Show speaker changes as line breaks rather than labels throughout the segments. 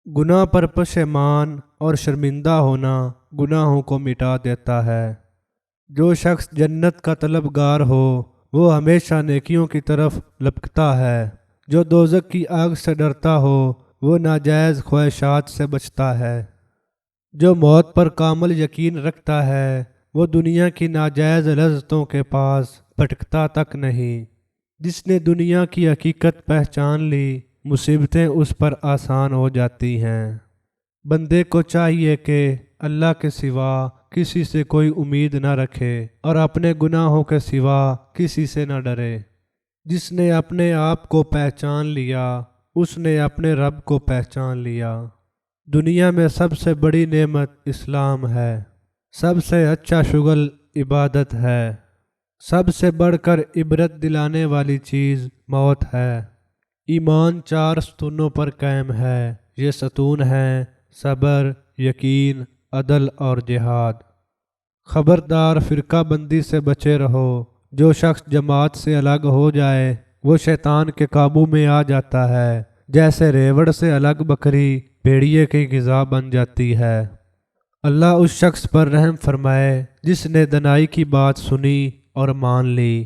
گناہ پر پشیمان اور شرمندہ ہونا گناہوں کو مٹا دیتا ہے۔ جو شخص جنت کا طلبگار ہو وہ ہمیشہ نیکیوں کی طرف لپکتا ہے۔ جو دوزخ کی آگ سے ڈرتا ہو وہ ناجائز خواہشات سے بچتا ہے۔ جو موت پر کامل یقین رکھتا ہے وہ دنیا کی ناجائز لذتوں کے پاس بھٹکتا تک نہیں۔ جس نے دنیا کی حقیقت پہچان لی مصیبتیں اس پر آسان ہو جاتی ہیں۔ بندے کو چاہیے کہ اللہ کے سوا کسی سے کوئی امید نہ رکھے اور اپنے گناہوں کے سوا کسی سے نہ ڈرے۔ جس نے اپنے آپ کو پہچان لیا اس نے اپنے رب کو پہچان لیا۔ دنیا میں سب سے بڑی نعمت اسلام ہے۔ سب سے اچھا شغل عبادت ہے۔ سب سے بڑھ کر عبرت دلانے والی چیز موت ہے۔ ایمان 4 ستونوں پر قائم ہے۔ یہ ستون ہیں صبر، یقین، عدل اور جہاد۔ خبردار فرقہ بندی سے بچے رہو۔ جو شخص جماعت سے الگ ہو جائے وہ شیطان کے قابو میں آ جاتا ہے۔ جیسے ریوڑ سے الگ بکری بھیڑیے کی غذا بن جاتی ہے۔ اللہ اس شخص پر رحم فرمائے جس نے دنائی کی بات سنی اور مان لی۔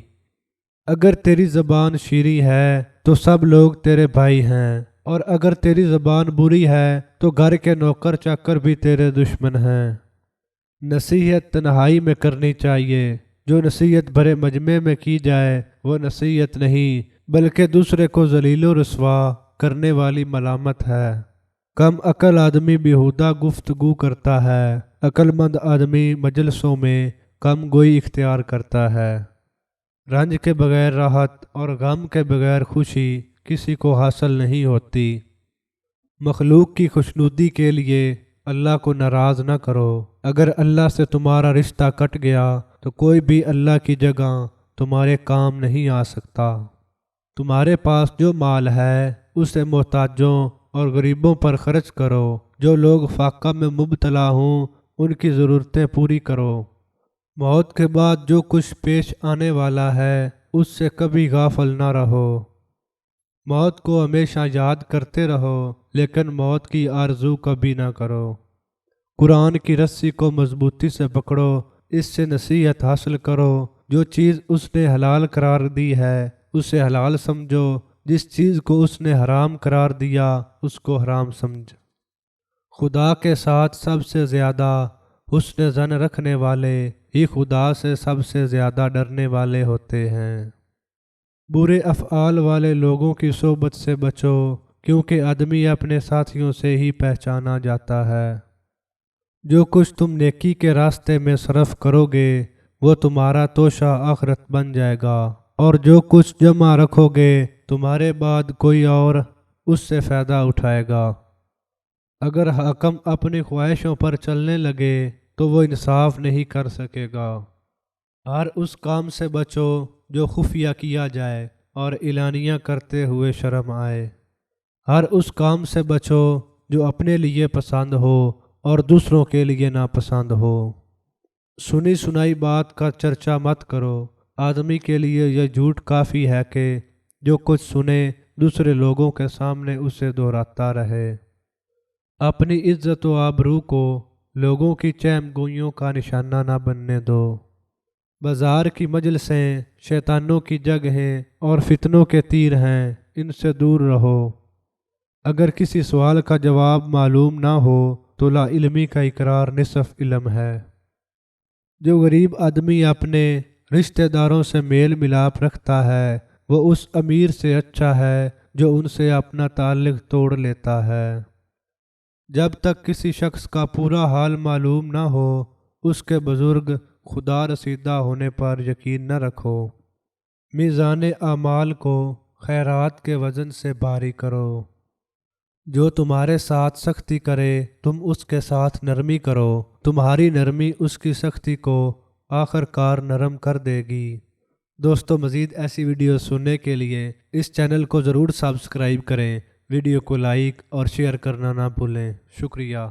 اگر تیری زبان شیریں ہے تو سب لوگ تیرے بھائی ہیں، اور اگر تیری زبان بری ہے تو گھر کے نوکر چاکر بھی تیرے دشمن ہیں۔ نصیحت تنہائی میں کرنی چاہیے۔ جو نصیحت بھرے مجمع میں کی جائے وہ نصیحت نہیں بلکہ دوسرے کو ذلیل و رسوا کرنے والی ملامت ہے۔ کم عقل آدمی بیہودہ گفتگو کرتا ہے۔ عقل مند آدمی مجلسوں میں کم گوئی اختیار کرتا ہے۔ رنج کے بغیر راحت اور غم کے بغیر خوشی کسی کو حاصل نہیں ہوتی۔ مخلوق کی خوشنودی کے لیے اللہ کو ناراض نہ کرو۔ اگر اللہ سے تمہارا رشتہ کٹ گیا تو کوئی بھی اللہ کی جگہ تمہارے کام نہیں آ سکتا۔ تمہارے پاس جو مال ہے اسے محتاجوں اور غریبوں پر خرچ کرو۔ جو لوگ فاقہ میں مبتلا ہوں ان کی ضرورتیں پوری کرو۔ موت کے بعد جو کچھ پیش آنے والا ہے اس سے کبھی غافل نہ رہو۔ موت کو ہمیشہ یاد کرتے رہو لیکن موت کی آرزو کبھی نہ کرو۔ قرآن کی رسی کو مضبوطی سے پکڑو، اس سے نصیحت حاصل کرو۔ جو چیز اس نے حلال قرار دی ہے اسے حلال سمجھو، جس چیز کو اس نے حرام قرار دیا اس کو حرام سمجھ۔ خدا کے ساتھ سب سے زیادہ حسن ظن رکھنے والے ہی خدا سے سب سے زیادہ ڈرنے والے ہوتے ہیں۔ برے افعال والے لوگوں کی صحبت سے بچو کیونکہ آدمی اپنے ساتھیوں سے ہی پہچانا جاتا ہے۔ جو کچھ تم نیکی کے راستے میں صرف کرو گے وہ تمہارا توشہ آخرت بن جائے گا، اور جو کچھ جمع رکھو گے تمہارے بعد کوئی اور اس سے فائدہ اٹھائے گا۔ اگر حاکم اپنی خواہشوں پر چلنے لگے تو وہ انصاف نہیں کر سکے گا۔ ہر اس کام سے بچو جو خفیہ کیا جائے اور اعلانیہ کرتے ہوئے شرم آئے۔ ہر اس کام سے بچو جو اپنے لیے پسند ہو اور دوسروں کے لیے ناپسند ہو۔ سنی سنائی بات کا چرچا مت کرو۔ آدمی کے لیے یہ جھوٹ کافی ہے کہ جو کچھ سنے دوسرے لوگوں کے سامنے اسے دہراتا رہے۔ اپنی عزت و آبرو کو لوگوں کی چہم گوئیوں کا نشانہ نہ بننے دو۔ بازار کی مجلسیں شیطانوں کی جگہیں اور فتنوں کے تیر ہیں، ان سے دور رہو۔ اگر کسی سوال کا جواب معلوم نہ ہو تو لا علمی کا اقرار نصف علم ہے۔ جو غریب آدمی اپنے رشتہ داروں سے میل ملاپ رکھتا ہے وہ اس امیر سے اچھا ہے جو ان سے اپنا تعلق توڑ لیتا ہے۔ جب تک کسی شخص کا پورا حال معلوم نہ ہو اس کے بزرگ خدا رسیدہ ہونے پر یقین نہ رکھو۔ میزان اعمال کو خیرات کے وزن سے بھاری کرو۔ جو تمہارے ساتھ سختی کرے تم اس کے ساتھ نرمی کرو، تمہاری نرمی اس کی سختی کو آخر کار نرم کر دے گی۔ دوستو مزید ایسی ویڈیو سننے کے لیے اس چینل کو ضرور سبسکرائب کریں، ویڈیو کو لائک اور شیئر کرنا نہ بھولیں۔ شکریہ۔